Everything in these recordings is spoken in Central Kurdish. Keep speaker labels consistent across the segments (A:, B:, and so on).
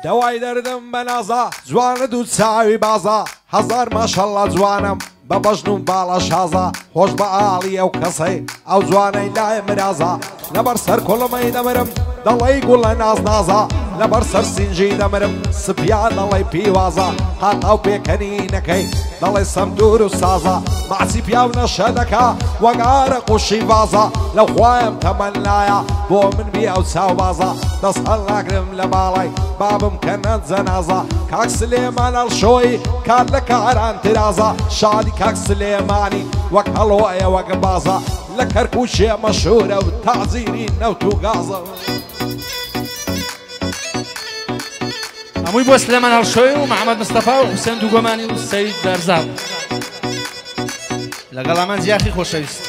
A: دوای دەردم بەنازە جوانە دوو چاوی بازە هەزار ماشەڵڵا جوانم بە بەژن و باڵە شازە خۆش بە ئاڵی ئەو کەسەی ئەو جوانەی لای مرازە لەبەر سەر کوڵمەی دەمرم دەڵێی گوڵە ناز نازە لەبەر سەر سینجی دەمرم سپیان دەڵێ پیوازە هاتاو پێکەنینەکەی دەڵێ سەمدور و سازە ماسی پیاو نەشە دەکا وەگارە قوشی بازە لەو خوایم تەمەنایە بۆ من بی ئەو چاو بازە دەست هەڵ ناگرم لە باڵای بابم کەنەت جەنازە کاک سلێمان هەڵشۆی کار لە کاران ترازە شادی کاک سلێمانی وەک هەڵۆیە وەک بازە لە کەرکووچێ مەشهورە و تازیری نەوت و گازە
B: هەمووی بۆ سلێمان هەڵشۆی و محەممەد مستەفا و حوسێن دووگۆمانی و سەید بەرزاو لەگەڵ ئەمان زیاخی خۆشەویست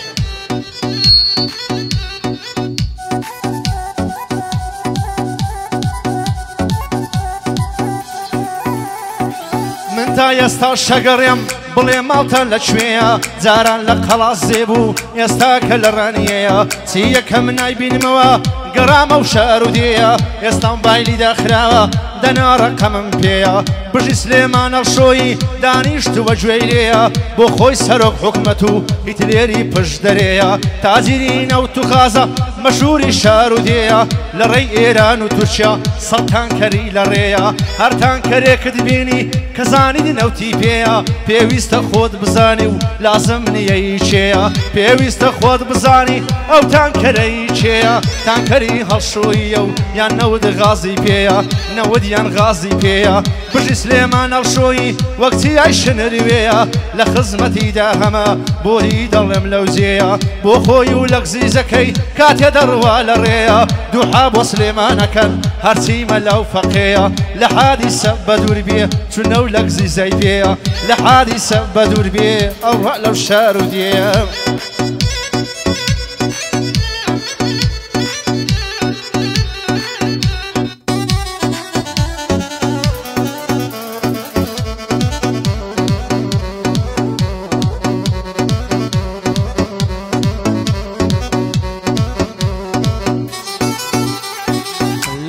B: من تا ئێستا شەگەڕێم بڵێ ماڵتە لەکوێیە جاران لە قەڵاس زێبوو ئێستا کە لە ڕانیەیە چی یەکەم نایبینمەوە گەڕامە و شار و دێیە ئێستام بایلی داخراوە دەناڕەقەمم پێیە بژی سلێمان هەڵشۆی دانیشتووە گوێی لێیە بۆ خۆی سەرۆک حکومەت و هیتلێری پشت دەرەیە تازیری نەوت و خازە مەشهوری شار و دێیە لە ڕێی ئێران و تورکیا سەد تانکەری لە ڕێیە هەر تانکەرێکت بینی کە زانیدی نەوتی پێیە پێویستە خۆت بزانی و لازم نیەی چێیە پێویستە خۆت بزانی ئەو تانکەرەی چێیە تانکەری هەڵشۆیە و یان نەود غازی پێیە نەود یان غازی پێیە بژی سلێمان هەڵشۆی وەکتی ئای شنروێیە لە خزمەتیدا هەمە بۆری دەڵێم لەو جێیە بۆ خۆی و لە گزیزەکەی کاتێ دەڕوا لە ڕێیە دووحا بۆ سلێمانەکەن هەرچی مەلاو فەقەیە لە حادیسە بە دوور بێ چونە و لە گزیزەی پێیە لە حادیسە بە دوور بێ ئەوڕە لەو شار و دێیە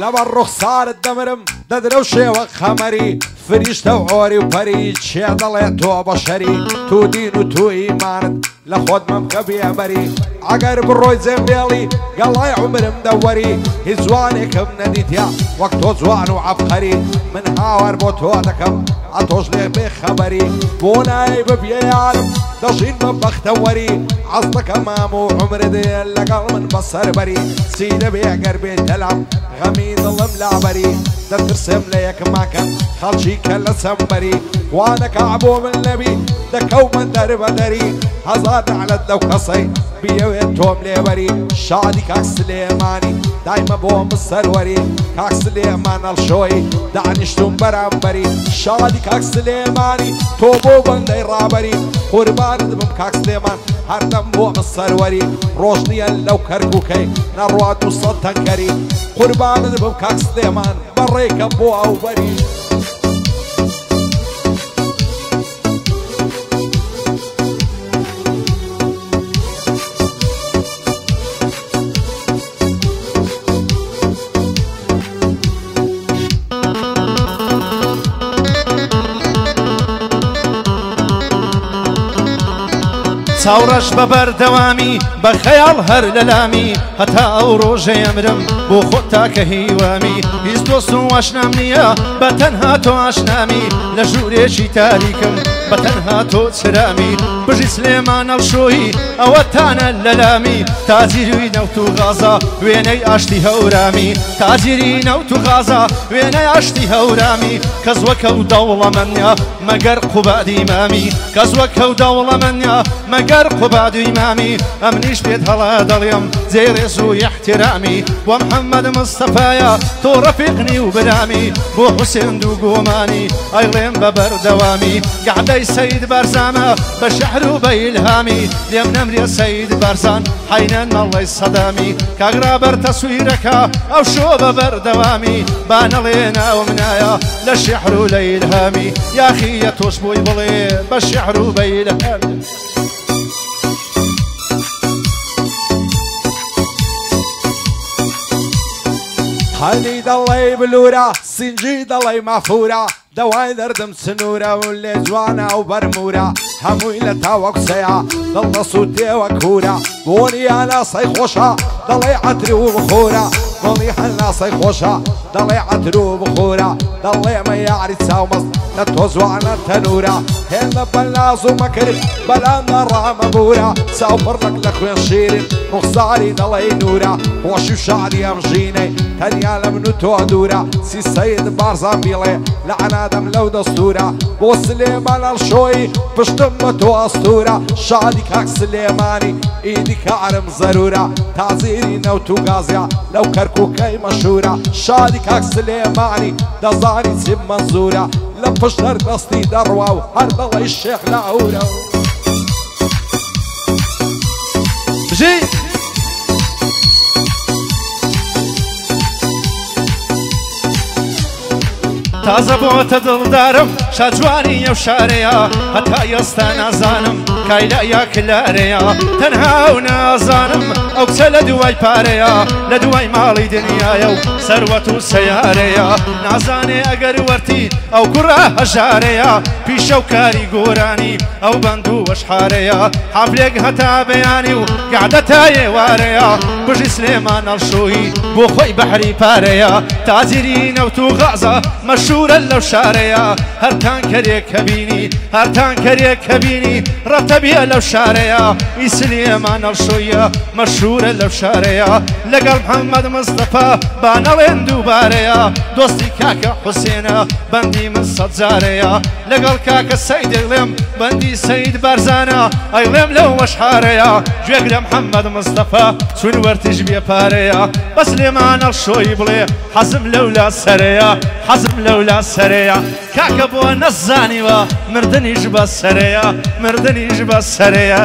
A: لەبەر ڕوخسارت دەمرم دەدرە و شێوە خەمەری فریشتە و ئۆری و پەری چێ دەڵێت تۆ بەشەری تو دین و تو ئیمانت لە خۆت مەمکە بێبەری ئەگەر بڕۆی جێمبێڵی گەڵای عومرم دەوەری هیچ جوانێکم نەدیتیا وەک تۆ جوان و عەبقەری من هاوار بۆ تۆ دەکەم ئەتۆش لێ بێ خەبەری بۆ نای ببیێ یارم دەژین بە بەختەوەری عەز دەکەم مام و عومرت لەگەڵ من بەسەربەری چی دەبێ ئەگەر بێت دەلام غەمی دڵم لابەری دەترسم لە یەکماکە خەڵکی کە لە سەمبەری وانەکە بۆ من لەبی دەکەومە دەربەدەری هەزار لەعنەت لەو کەسەی بیەوێت تۆم لێبەری شادی کاک سلێمانی دایمە بۆم سەروەری کاک سلێمان هەڵشۆی دانیشتوم بەرامبەری شادی کاک سلێمانی تۆ بۆ بەندەی ڕابەری قوربانت بم کاک سلێمان هەردەم بۆم سەروەری ڕۆژ نییە لەو کەرکووکەی نەڕوات و سەد تەنکەری قوربانت بم کاک سلێمان بەڕێکە بۆ ئەوبەری
B: چاوڕەش بە بەردەوامی بە خەیاڵ هەر لە لامی هەتا ئەو ڕۆژە ئەمرم بۆ خۆت تاکە هیوامی هیچ دۆست و ئاشنام نییە بە تەنها تۆ ئاشنامی لە ژوورێکی تاریکم بە تەنها تۆ چرامی بژی سلێمان هەڵشۆی ئەوە تانە لە لامی تاجیری نەوت و غازە وێنەی ئاشتی هەورامی تاجیری نەوت و غازە وێنەی ئاشتی هەورامی کەس وەکە و دەوڵەمەندە مەگەر قوبادی مامی کەس وەکە و دەوڵەمەندە مەگەر قوباد و ئیمامی ئەمنیش پێت هەڵا دەڵێم جێی ڕێز و احترامی بۆ محەممەد مستەفایە تۆ ڕەفیقنی و برامی بۆ حوسێن دووگۆمانی ئەیڵێم بە بەردەوامی گەعدەی سەید بەرزانە بە شەعر و بە ئیلهامی لێم نەمرێ سەید بەرزان حەینە نەڵێی سەدامی کاگرا بەر تەسویرەکە ئەو شۆ بە بەردەوامی با نەڵێ ناوم نایە لە شەعر و لە ئیلهامی یاخیە تۆش بۆی بڵێ بە شەعر و بە ئیلهامی
A: هەنی دەڵێ بلورە سینجی دەڵێ مافورە دەوای دەردم سنوورە و لێ جوانە و بەرمورە هەمووی لە تاوە قسەیە دڵ دەسووتێوە کوورە بۆنی هەناسەی خۆشە دەڵێ عەتر و بخۆرە بۆنی هەناسەی خۆشە دەڵێ عەتر و بخۆرە دەڵێمە یاری چاومەست لە تۆ جوانە تەنورە هێندە بەناز و مەکرد بەلامدا ڕامەبورە چاوپڕنەک لە خوێن شیرین ڕوخساری دەڵێ نورە خۆشی و شادی ئەم ژینەی تەنیا لە من و تۆ دوورە سی سەید بارزان بیڵێ لە عەنادەم لەو دەستورە بۆ سلێمان هەڵشۆی پشتم بە تۆ ئەستورە شادی کاک سلێمانی ئیدی کارم زەرورە تازیری نەوت و گازیا لەو کەرکووکەی مەشهورە شادی کاک سلێمانی دەزانی چیم مەنزورە لە پشت هەر دەستی دەڕوا و هەر دەڵێی شێخ لاورە
B: بژی تازە بۆتە دڵدارم شاجوانی ئەو شارەیە هەتا ئێستا نازانم کایلایە کلارەیە تەنها و نازانم ئەو کچە لە دوای پارەیە لە دوای ماڵی دنیایە و سەروەت و سەیارەیە نازانێ ئەگەر وەرتی ئەو کوڕە هەژارەیە پیشە و کاری گۆرانی ئەو بەند و وەشحارەیە حافلێک هەتا بەیانی و گعدە تا ئێوارەیە بژی سلێمان هەڵشۆی بۆ خۆی بەحری پارەیە تازیری نەوت و غازە مەشهورە لەو شارەیە هەر تانکەرێک کە بینی هەر تانکەرێک کە بینی ڕەتەبیە لەو شارەیە ئی سلێمان هەڵشۆیە مەشهورە لەو شارەیە لەگەڵ محەممەد مستەفا با نەڵێن دووبارەیە دۆستی کاکە حوسێنە بەندی من سەد جارەیە لەگەڵ کاکە سەید ئەیڵێم بەندی سەید بارزانە ئەیڵێم لەو وەشحارەیە گوێگرە محەممەد مستەفا چون وەرتیش بێپارەیە بە سلێمان هەڵشۆی بڵێ حەزم لەولا سەرەیە حەزم لەولا سەرەیە کاکە بۆ نەزانیوە مردنیش بە سەرەیە مردنیش بە سەرەیە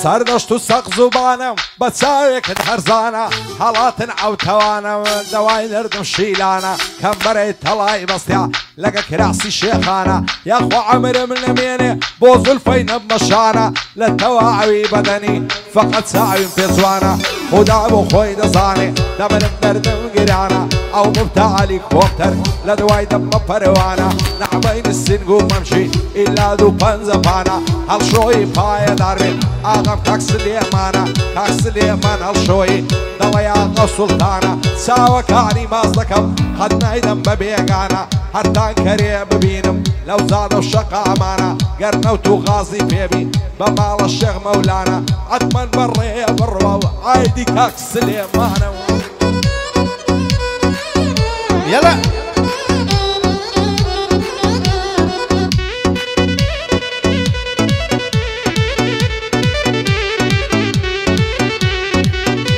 A: سەردەشت و سەق زوبانم بە چاوێکت هەرزانە هەڵاتن ئەوتەوانە دەوای دەردم شیلانە کەمبەرەی تەڵای بەستیا لەگە کراسی شێخانە یاخوا عەمرم نەمێنێ بۆ زولفەی نەبمەشانە لە تەواوی بەدەنی فەقەت چاویم پێ جوانە خوددا بۆ خۆی دەزانێ دەبرم دەردم گرانە ئەو مبتاعلی کۆکتەر لە دوای دەبمە پەروانە نەحبەین سینگ و مەمشی ئیلا دوو پەنجە پانە هەڵشۆی پایەدارێ ئاغام کاک سلێمانە کاک سلێمان هەڵشۆی دەڵێ ئاغا سوڵتانە چاوەکانی ماز دەکەم قەت نایدەم بە بێگانە هەر تانکەرێ ببینم لەو زادە و شەقامانە گەر نەوت و غازی پێبی بە ماڵە شێخ مەولانە عەتمەن بەڕێ بڕوە و ئایدی کاک سلێمانە
B: يلا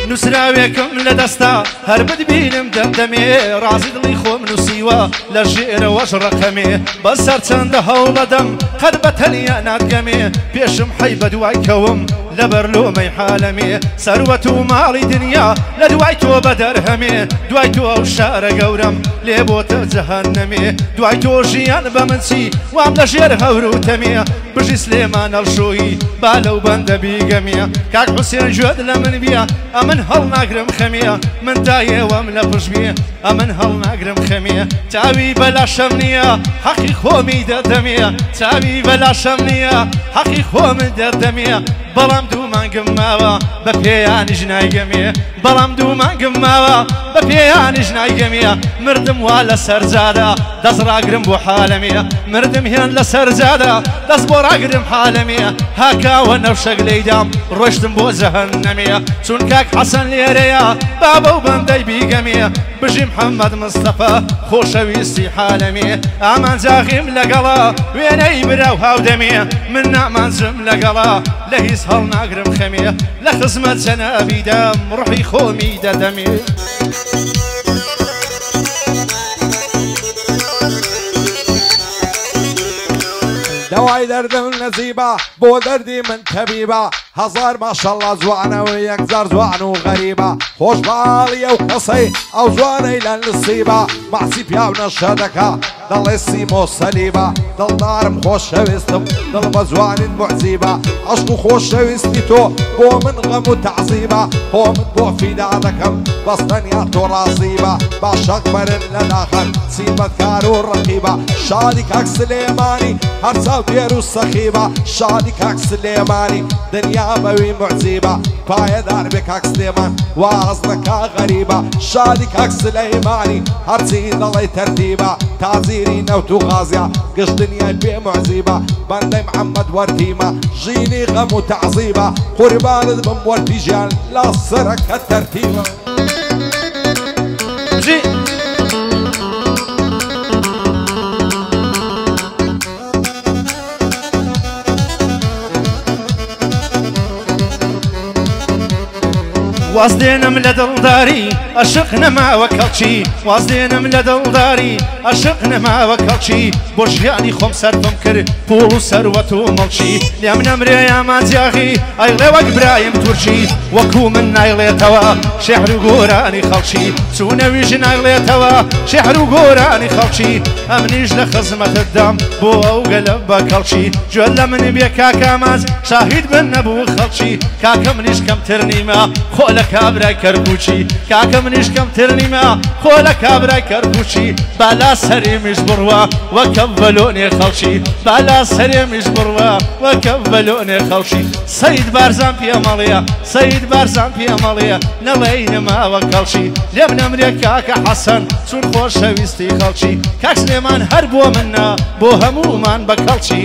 B: نووسراوێکم لە دەستا هەر بتبینم دەمدەمێ ڕازی دڵی خۆم نووسیوە لە ژێرەوەش ڕقەمێ بەسەر چەندە هەوڵەدەم قەت بە تەنیا ناتگەمێ پێشم حەی بە دوای کەوم لەبەر لۆمەی حالەمێ سەروەت و ماڵی دنیا لە دوای تۆ بە دەرهەمێ دوای تۆ ئەو شارە گەورەم لێ بۆتە جەهەنەمێ دوای تۆ ژیان بە من چی وام لە ژێر هەوروتەمێ بژی سلێمان هەڵشۆی با لەو بەندە بیگەمێ کاک حوسێن گوێت لە من بیە ئەمن هەڵ ناگرم خەمێ من دایێوەم لە پشت بێ ئەمن هەڵ ناگرم خەمێ چاوی بەلاشەم نییە حەقی خۆمی دەردەمێ چاوی بەلاشەم نییە حەقی خۆم دەردەمێ بەڵام دوو مانگم ماوە بە پێیانیش نایگەمێ بەڵام دوو مانگم ماوە بە پێیانیش نایگەمێ مردم وا لە سەرجادە دەست ڕاگرم بۆ حالەمێ مردم هێن لە سەرجادە دەست بۆ ڕاگرم حالەمێ هاکاوە نەوشەک لەیدام ڕۆشتم بۆ جەهەنەمێ چون کاک حەسەن لێرەیە با بەو بەندەی بیگەمێ بژی محەممەد مستەفا خۆشەویستی حالەمێ ئامانجاغیم لەگەڵا وێنەی براو هاودەمێ من نامانجم لەگەڵا لە هیچ هەڵ ناگرم خەمێ لە خزمەت جەنابیدەم ڕوحی خۆمی دەدەمێ
A: دەوای دەردەم نەزیبە بۆ دەردی من تەبیبە هەزار ماشەڵڵا جوانەوە یەکجار جوان و غەریبە خۆش باڵی ئەو کەسەی ئەو جوانەی لە نسیبە ماسی پیاو نەشە دەکا دەڵێ سیمۆ سەلیبە دڵدارم خۆشەویستم دڵ بە جوانین معجیبە عەشق و خۆشەویستی تۆ بۆ من غەم و تەعزیبە خۆ من بۆ فیدا دەکەم بەستەنیا تۆ ڕازیبە باشەق بەرن لە داخەن سیبەتکار و ڕەقیبە شادی کاک سلێمانی هەر چاو دێر و سەخیبە شادی کاک سلێمانی دنیا بەوی معجیبە پایەدار بێ کاک سلێمان واز نەکا غەریبە شادی کاک سلەیمانی هەرچی دەڵێ تەرتیبە تازیری نەوت و غازیا گشت دنیای پێ معجیبە بەندەی محەممەد وەرتیمە ژینی غەم و تەعزیبە قوربانت بم وەرتی ژیان لا سەرەکە تەرتیبە
B: وازدێنم لە دڵداری عەشق نەماوە کەڵکی وازدێنم لە دڵداری عەشق نەماوە کەڵکی بۆ ژیانی خۆم سەرفم کرد پوڵ و سەروەت و مەڵکی لێم نەمرێ یامانجیاغی ئەیڵێ وەک برایم تورکی وەکو من نایڵێتەوە شێعر و گۆرانی خەڵکی چوونەویژ نایڵێتەوە شێعر و گۆرانی خەڵکی ئەمنیش لە خزمەتتدام بۆ ئەو گەلە بە کەڵکی گوێ لە من بێ کاکاماز شاهید بن نەبوو خەڵکی کاکە منیش کەمتر نیمە خۆ لە کابرای کەرکوچی کاکە منیش کەمتر نیمە خۆ لە کابرای کەرکوچی بالا سەرێمیش بڕوە وەکە بەلۆنێ خەڵکی بالا سەرێمیش بڕوە وەکە بەلۆنێ خەڵکی سەید بارزان پێمەڵەیە سەید بارزان پێمەڵەیە نەڵێی نەماوە کەڵکی لێم نەمرێ کاکە حەسەن چون خۆشەویستی خەڵکی کاک سلێمان هەر بۆ منە بۆ هەموومان بە کەڵکی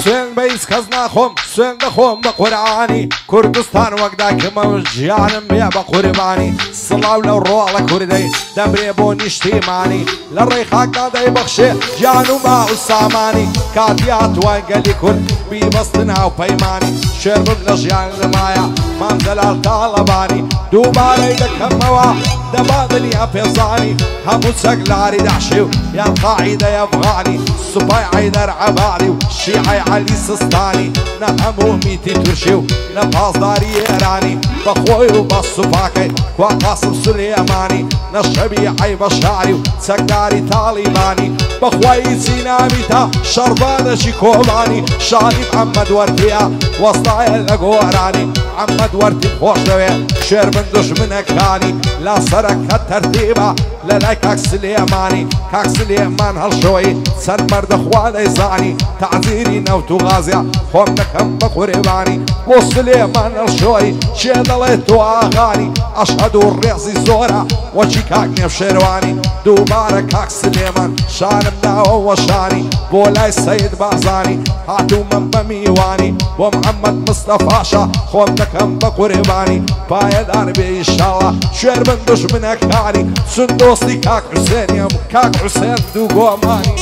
A: سوێن بە هیچ کەس ناخۆم سوێن دەخۆم بە قورعانی کوردستان وەک داکەمە ژیانم بێ بە قوربانی سڵاو لەو ڕۆڵە کوردەی دەمرێ بۆ نیشتیمانی لە ڕێی خاکدا دەیبەخشێ گیان و ما و سامانی کاتیات وای گەلی کورد بیبەستە ناو پەیمانی شێر بم لە ژیان نمایە مام جەلال تاڵەبانی دووبارەی دەکەمەوە دەبا دنیا پێزانی هەموو چەکلاری داعشی و یان قاعیدەی ئەفغانی سوپای عەیدەر عەباری و شیعەی عەلی سستانی نە هەموو میتی تورشی و نە پاسداری ئێرانی بەخۆی و بە سوپاکەی کوا قاسم سولێمانی نە شەبیعەی بەشاری و چەکداری تاڵیبانی بەخوای چی نامیتە شەڕبادەشی کۆڵانی شاری محەممەد وەرتیە وەستایە لە گۆرانی محەممەد وەرتی خۆش دەوێ شێر من دوژمنەکانی لا سەرەکە تەرتیبە لە لای کاک سلێمانی کاک سلێمان هەڵشۆی چەند مەردەخوا دەیزانی تەعزیری نەوت و غازیا خۆم دەکەم بە قوربانی بۆ سلێمان هەڵشۆی چێ دەڵێت تۆ ئاغانی ئەشهەد و ڕێزی زۆرە وەچی کاک نێفشێروانی دووبارە کاک سلێمان شانم داوە وەشانی بۆ لای سەید بازانی هاتوومە بە میوانی بۆ محەممەد مستەفاشە خۆم دەکەم بە قوربانی پایەدار بێ ئینشاڵڵا شوێر من دوژمنەکانی چون دۆستی کاک حوسێنیم کاک حوسێن دوو گۆمانی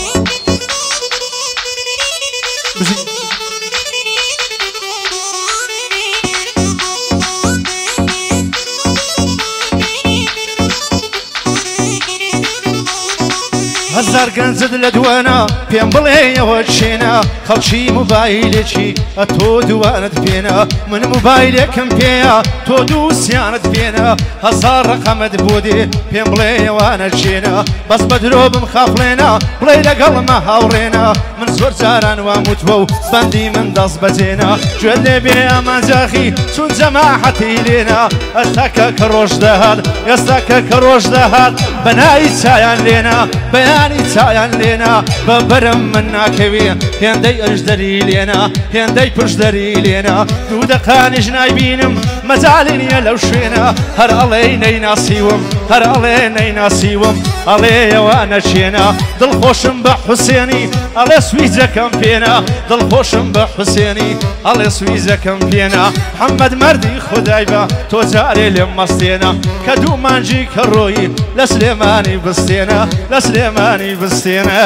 B: هەزار گەنجت لە دوانە پێم بڵێیەوە چێنە خەڵکی موبایلێکی ئەتۆ دوانت پێنە من موبایلێکم پێیە تۆ دووسیانت پێنە هەزار ڕقەمت بۆ دێ پێم بڵێیەوانە چێنە بەس بە درۆ بم خافڵێنە بڵێ لەگەڵمە هاوڕێنە من زۆر جاران واموتوە و بەندی من دەست بەجێنە گوێ لێ بێ ئەمانجاخی چون جەماحەتی لێنە ئەستاکە کە ڕۆژ دەهات ئێستاکە کە ڕۆژ دەهات بەنایی چایان لێنە بەیانی چایان لێنە بە بەرم من ناکەوێ هێندەی ئەژدەری لێنە هێندەی پشدەری لێنە دوو دەقانیش نایبینم مەجالی نییە لەو شوێنە هەر ئەڵێ نەیناسیوم هەر ئەڵێ نەیناسیوم ئەڵێ ئەوە نەچێنە دڵخۆشم بە حوسێنی ئەڵێ سویزەکەم پێێنە دڵخۆشم بە حوسێنی ئەڵێ سویزەکەم پێێنە محەممەد مەردی خودای بە تۆ جارێ لێم مەستێنە کە دوو مانجی کە ڕۆیی لە سلێمانی بستێنە لە سلێمانی بستێنە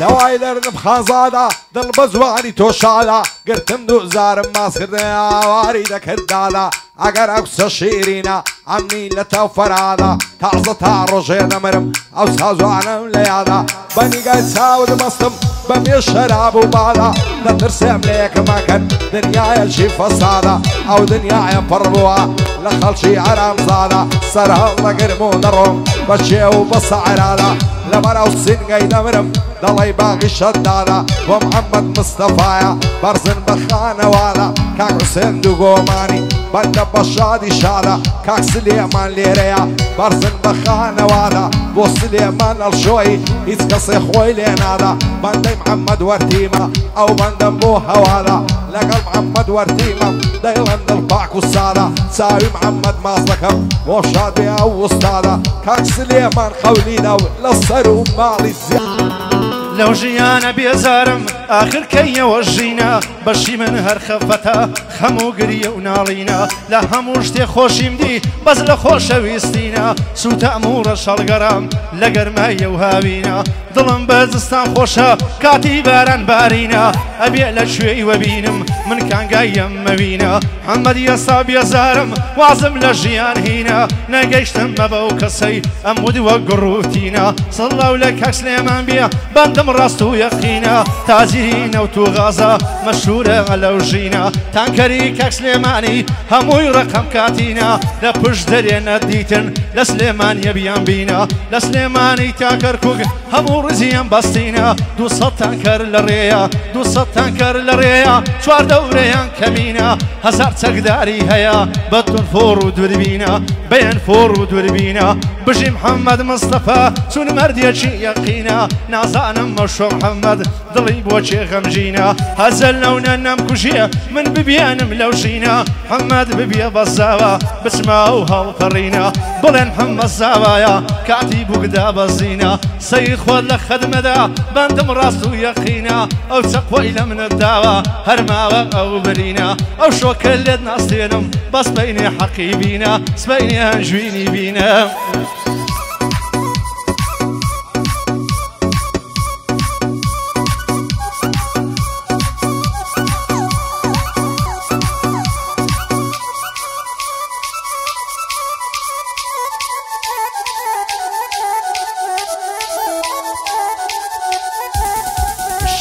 A: دەوای دەردم خازادا دڵ بە زوانی تۆ شادا گرتم دووزارم ماسکردن ئاواری دەکرددادا ئەگەر ئەو قسە شیرینە ئەمنی لە تەو فەرادا تازە تا ڕۆژێ دەمرم ئەو سازوانم لە یادا بەنیگای چاو دەمەستم بە مێ شەراب و بادا دەترسێم لە یەکەمەکەن دنیایەکی فەسادا ئەو دنیایە پڕ بووە لە خەڵکی ئارامزادا سەرهەڵ دەگرم و دەڕۆم بە چێ و بە سەعرادا لەبەر ئەو سینگەی دەمرم دەڵی باغی شەدادا بۆ محەممەد مستەفایە بەرزن بە خانەوادە کاک حوسێن دوو گۆمانی بەندە بە شادی شادە کاک سلێمان لێرەیە بەرزن بە خانەوادە بۆ سلێمان ئەڵشۆی هیچ کەسێ خۆی لێ نادا بەندەی محەممەد وەرتیمە ئەو بەندەم بۆ هەوادا لەگەڵ محەممەد وەرتیمە دەیڵەن دڵ پاک و سادە چاوی محەممەد ماز دەکەم بۆ شادێ ئەو وستادە کاک سلێمان قەولیدا و لەسەر و ماڵی زیاد
B: لەو ژیانە بێزارم ئاخر کەیەوە ژینە بەشی من هەر خەفەتە خەموو گریە و ناڵینە لە هەموو شتێ خۆشیم دی بەس لە خۆشەویستینە سوتەم و ڕەشەڵگەرام لە گەرمایە و هاوینە دڵم بە زستان خۆشە کاتی باران بارینە ئەبێ لە شوێی وەبینم من کانگایم مەوینە محەممەد ئێستا بێزارم وازم لە ژیان هینە نەگەیشتم مە بەو کەسەی ئەم ودوە گڕوتینە سڵاو لە کاک سلێمان بێ بەندم ڕاست و یەقینە تازیرینە و تو غازە مەشهورە لەو ژینە تانکەری کاک سلێمانی هەمووی ڕقەم کاتینە لە پشت دەرێنە دیتن لە سلێمانیە بیان بینە لە سلێمانی تا کەرکووک هەموو ڕزیان بەستینە 200 تانکەر لە ڕێیە 200 تانکەر لە ڕێیە چوار دەورەیان کەمینە هەزار چەکداری هەیە بەتون فۆڕ و دووربینە بەیان فۆڕ و دووربینە بژی محەممەد مستەفا چون مەردێکی یەقینە نازانم مەشۆ محەممەد دڵی بۆچێ غەمژینە هەزەل نەونە نەمکوژیە من ببیانم لەو ژینە محەممەد ببیە بەزاوە بچما و هەڵپەڕینە بڵێن محەممەد زاوایە کاتی بووکدا بەزینە سەی خۆت لە خەدمەدا بەندم ڕاست و یەقینە ئەو چەقۆی لە منت داوە هەرماوە ئەو برینە ئەو شۆکە لێت ناستێنم بەس بەینێ حەقی بینە سبەینێ هەنجوینی بینە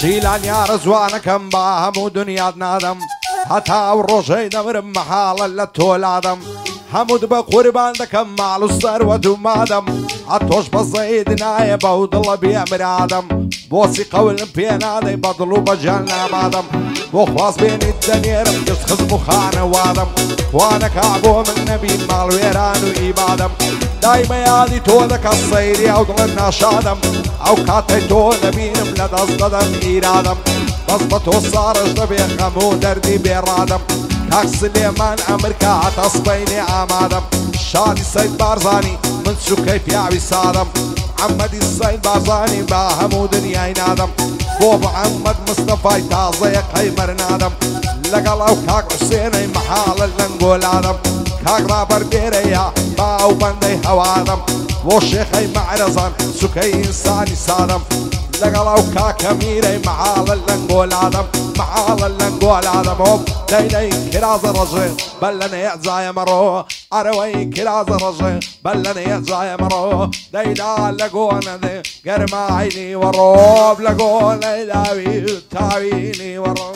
A: شیلان یارە جوانەکەم با هەموو دنیات نادەم هەتا ئەو ڕۆژەی دەمرم مەحاڵە لە تۆلادەم هەمووت بە قوربان دەکەم ماڵ و سەروەت و مادەم ئەتۆش بە زەید نایە بەو دڵە بێمرادەم بۆچی قەولم پێ نادەی بە دڵ و بەجان نامادەم بۆ خواست بێنیت دەنێرم گشت خزم و خانەوادەم خوانەکە بۆ من نەبین ماڵ وێران و ئیبادەم دایمە یادی تۆ دەکەم سەیری ئەو دڵم ناشادەم ئەو کاتەی تۆ دەبینم لە دەست دەدەم ئیرادەم بەس بە تۆ ساڕش دەبێ غەم و دەردی بێڕادەم کاک سلێمان ئەمریکا هەتا سبەینێ ئامادەم شادی سەید بارزانی من سوکەی پیاوی سادەم محەممەدی سەید بارزانی با هەموو دنیای نادەم بۆ محەممەد مستەفای تازەیە قەیمەر نادەم لەگەڵ ئەو کاک حوسێنەی مەحاڵە لەنگۆلادەم کاک ڕابەردێرەیە با ئەو بەندەی هەوادەم بۆ شێخەی مەعرەزان سوکەی ئینسانی سادەم لەگەڵ ئەو کاکە میرەی مەحاڵە لەنگۆلادەم مەحاڵە لەنگۆلادەمەوە دەیدەی کرازە ڕەژێ بەل لە نەیە جایە مەڕۆ ئەرەوەی کرازە ڕەژێ بەل لە نەیە جایە مەڕۆ دەیدا لە گۆنەدێ گەرماینی وەڕۆب لە گۆنەی داوی تاوینی وەڕۆ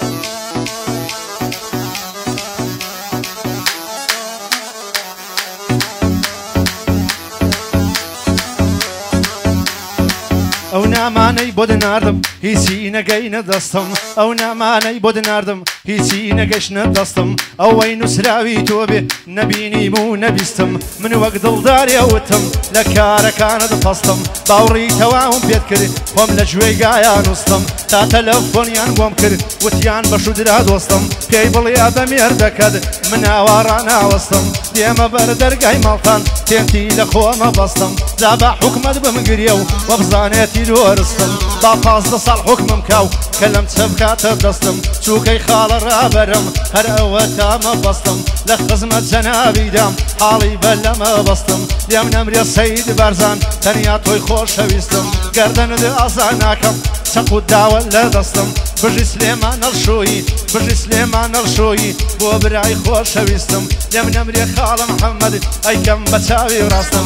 A: ئەو نامانەی بۆ دەناردم هیچی نەگەینە دەستم ئەو نامانەی بۆ دەناردم
B: هیچی نەگەشتە دەستم ئەوەی نووسراوی تۆ بێ نەبینیم و نەبیستم من وەک دڵداری ئەوتم لە کارەکانت فەستم باوڕی تەواوم پێت کرد خۆم لە گوێی گایان وستم تا تەلەفۆنیان بۆم کرد وتیان بەشودرا دۆستم پێی بڵێ بە مێردەکەت من ئاوارە ناوەستم دێمە بەر دەرگای ماڵتان تێنتی لە خۆمە بەستم جا بە حکومەت بمگریە و وە بزانێتی دۆرستم با 15 ساڵ حکمم کاو کە لەم چە بکاتە دەستم چووکەی خاڵە ڕابەرم هەر ئەوە تامە بەستم لە خزمەت جەنابیدام حاڵی بە لەمە بەستم لێم نەمرێ سەید بەرزان تەنیا تۆی خۆشەویستم گەردەنت ئازار ناکەم چەق و داوە لە دەستم بژی سلێمان هەڵشۆیی بژی سلێمان هەڵشۆیی بۆ برای خۆشەویستم لێم نەمرێ خاڵە محەممەد ئەیکەم بە چاوی ڕاستم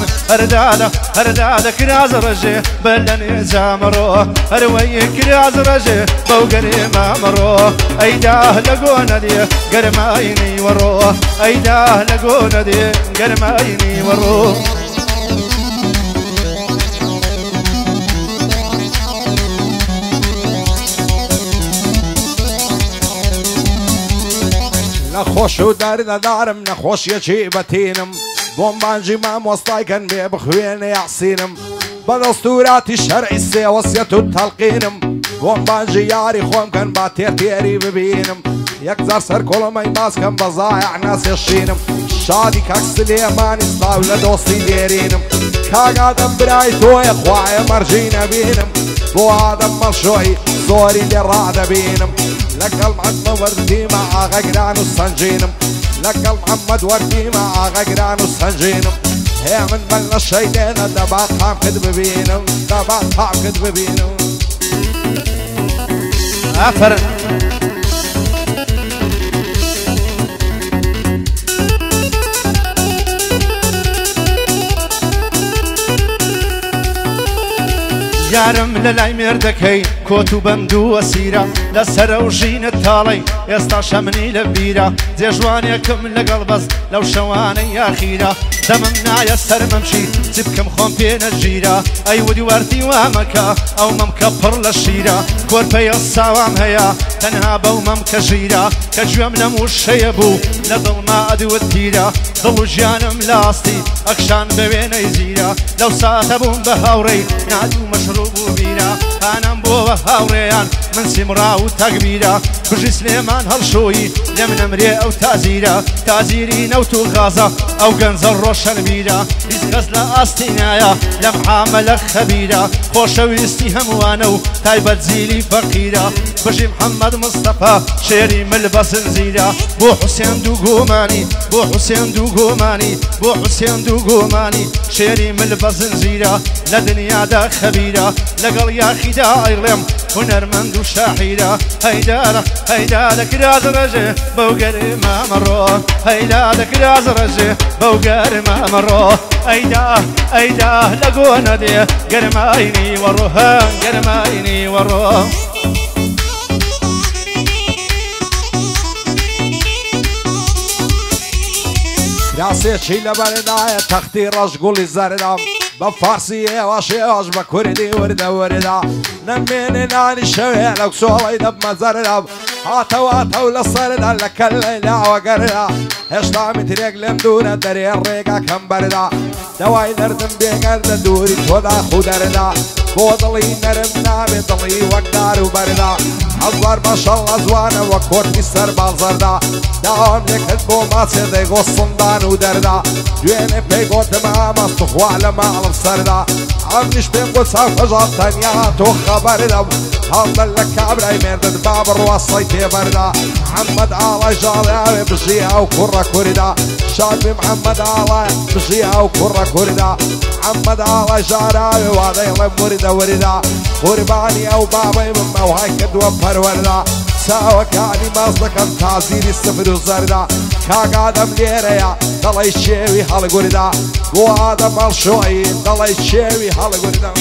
B: هەردادە کراز ڕژێ بە لە نێجامەڕۆ هەروەی کراز ڕژێ بەو گەرێمامەڕۆ ئەیداه لە گۆنە دێ گەرماینی وەڕۆ ئەیداه لە گۆنە دێ گەرماینی وەڕۆ
A: نەخۆش و دەردەدارم نەخۆشیەکی بەتینم بۆم بانجی مامۆستایکەن بێ بخوێنە یاسینم بە دەستوراتی شەرعی سێوەسیەت و تەڵقینم بۆم بانجی یاری خۆمکەن با تێری ببینم یەکجار سەر کۆڵەمەی باسکەم بە زایع ناسێشینم شادی کاک سلێمانی سلااو لە دۆستی دێرینم کاگادەم برای تۆیە خوایە مەرجی نەبینم بۆ ئادەم مەڵشۆی زۆری لێ ڕادەبینم لەگەڵ محەممەد وەردیمە ئاغەگران و سەنجینم لەگەڵ محەممەد وەردیمە ئاغەگران و سەنجینم هێ من بەل لە شەیدێنە دەبات تامکت ببینم دەبات تامکت ببینم
B: ئافرن یارم لە لای مێردەکەی کۆت و بەند و وەسیرە لەسەرە و ژینت تاڵی ئێستا شەمنی لە بیرە جێژوانێکم لەگەڵ بەس لەو شەوانەی یاخیرە دەمم نایە سەرمەمشی چی بکەم خۆم پێ نەژیرە ئەی ودی وەردی وامەکە ئەو مەمکە پڕ لە شیرە کۆرپەیە ساوام هەیە تەنها بەو مەمکە ژیرە کە گوێم لەم وشەیە بوو لە دڵما ئەدوت پیرە دڵ و ژیانم لاستی ئەکشان بە وێنەی زیرە لەو ساتە بووم بە هاوڕێی نادوو مەشروب و بیرە ئانەم بۆ بە هاوڕێیان من سیمڕا و تەکبیرە بژی سلێمان هەڵشۆیی لێم نەمرێ ئەو تازیرە تازیری نەوت و غازە ئەو گەنجە ڕۆشنبیرە هیچ کەس لە ئاستی نایە لەم عامەلە خەبیرە خۆشەویستی هەمووانە و تایبەت زیلی فەقیرە بژی محەممەد مستەفا شێری مل بە زنجیرە بۆ حوسێن دوو گۆمانی بۆ حوسێن دوو گۆمانی بۆ حوسێن دوو گۆمانی شێری مل بە زنجیرە لە دنیادا خەبیرە لەگەڵ یاخیدا ئەیڵێم هونەرمەند و شاحیرە هەیدارە هەیدارە کراز ڕژێ بەو گەرمامەڕۆ هەیدارە کراز ڕژێ بەو گەرمامەڕۆ ئەیدا لە گۆنە دێ گەرماینی وەڕۆ گەرماینی وەڕۆ
A: کراسێکی لەبەردایە تەختی ڕەشگوڵی زەردام بە فارسی ئێوە شێوەش بە کوردی وردە وردە نەمێنێ نانی شەوێ لەو سۆڵەی دەبمە زەردام هاتەواتە و لە سەردا لە کەلەی لاوەگەردا هێشتا میترێک لێم دوورە دەرێ ڕێگا کەم بەردا دەوای دەردم بێگەر لە دووری تۆدا خودەردا بۆ دڵی نەرم نابێت دڵی وەکدار و بەردا هەزار ماشەڵڵا جوانە وە کۆرتی سەر بازەردا داوام لێکرد بۆ ماچێ دەیگۆ سندان و دەردا دوێنێ پێی گۆتم ئامەست خوا لە ماڵم سەردا ئەمنیش پێم بۆ چاو خەژات تەنیا تۆ خەبەردەم هەڵدەر لە کابرای مێردت با بڕوەسەی تێبەردا محەممەد ئاڵای ژاڵیاوێ بژی ئەو کوڕە کووردا شادبی محەممەد ئاڵای بژی ئەو کوڕە کووردا محەممەد ئاڵای ژاراوێ وا دەیڵێم وردە وردا قوربانی ئەو بابەی من ئەوهای کردووە پەروەردا چاوەکانی باز دەکەم تازیری سفر و زەردا کاگادەم لێرەیە دەڵی شێوی هەڵگوردا بۆ ئادەم هەڵشۆی دەڵی شێوی هەڵگوردە